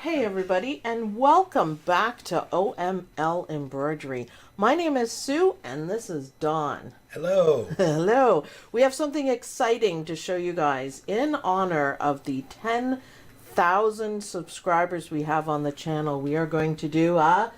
Hey everybody, and welcome back to OML Embroidery. My name is Sue and this is Dawn. Hello. Hello. We have something exciting to show you guys in honor of the 10,000 subscribers we have on the channel. We are going to do a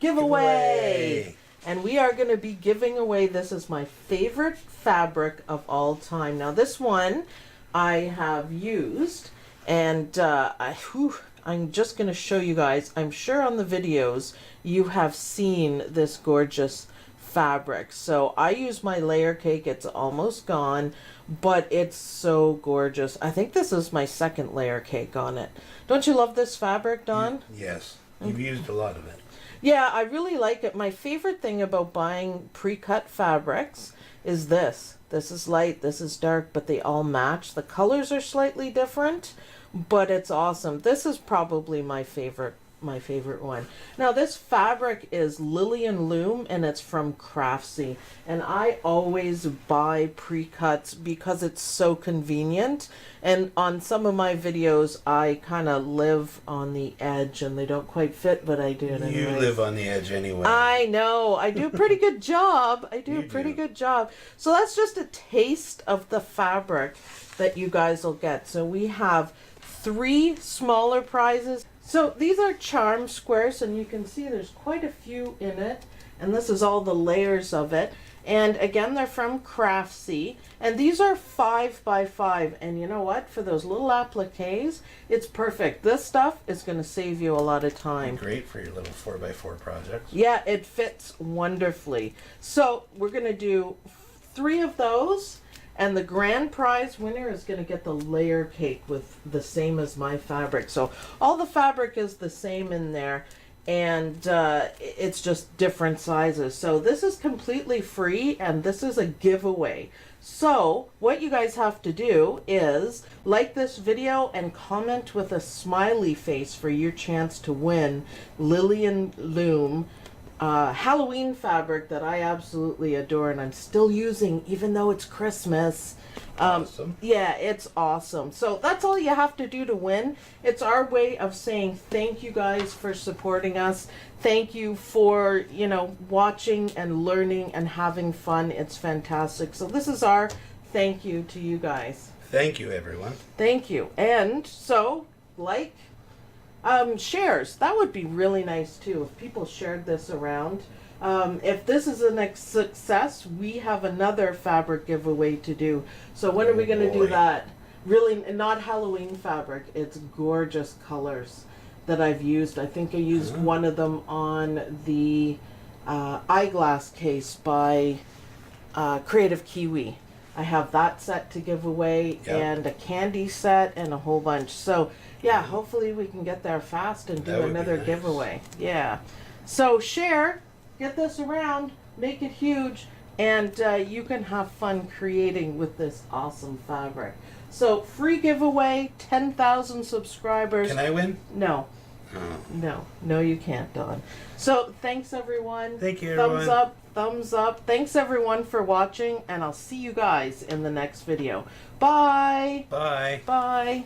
giveaway. And we are going to be giving away, this is my favorite fabric of all time. Now this one I have used, and I'm just going to show you guys. I'm sure on the videos you have seen this gorgeous fabric. So I use my layer cake. It's almost gone, but it's so gorgeous. I think this is my second layer cake on it. Don't you love this fabric, Dawn? Yes. You've used a lot of it. Yeah, I really like it. My favorite thing about buying pre-cut fabrics is this. This is light, this is dark, but they all match. The colors are slightly different, but it's awesome. This is probably my favorite one. Now this fabric is Lillian Loom and it's from Craftsy, and I always buy pre-cuts because it's so convenient. And on some of my videos I kind of live on the edge and they don't quite fit, but I do it anyway. You live on the edge anyway. I know. I do a pretty good job. I do a pretty good job. So that's just a taste of the fabric that you guys will get. So we have 3 smaller prizes. So these are charm squares, and you can see there's quite a few in it, and this is all the layers of it. And again, they're from Craftsy, and these are 5 by 5, and you know what, for those little appliques it's perfect. This stuff is going to save you a lot of time. Great for your little 4 by 4 projects. Yeah, it fits wonderfully. So we're going to do 3 of those. And the grand prize winner is going to get the layer cake with the same as my fabric. So all the fabric is the same in there, and it's just different sizes. So this is completely free, and this is a giveaway. So what you guys have to do is like this video and comment with a smiley face for your chance to win Lillian Loom Halloween fabric that I absolutely adore, and I'm still using even though it's Christmas. Awesome. Yeah, it's awesome. So that's all you have to do to win. It's our way of saying thank you guys for supporting us. Thank you for, you know, watching and learning and having fun. It's fantastic. So this is our thank you to you guys. Thank you, everyone. Thank you. And so, like, shares, that would be really nice too if people shared this around. If this is a success, we have another fabric giveaway to do. So when are we going to do that? Really not Halloween fabric, it's gorgeous colors that I've used. I think I used one of them on the eyeglass case by Creative Kiwi. I have that set to give away, and a candy set and a whole bunch. So yeah, hopefully we can get there fast and do another giveaway. Yeah. So share, get this around, make it huge, and you can have fun creating with this awesome fabric. So free giveaway, 10,000 subscribers. Can I win? No. Oh. No, you can't, Dawn. So thanks everyone. Thank you, everyone. Thumbs up, thumbs up. Thanks everyone for watching, and I'll see you guys in the next video. Bye. Bye. Bye.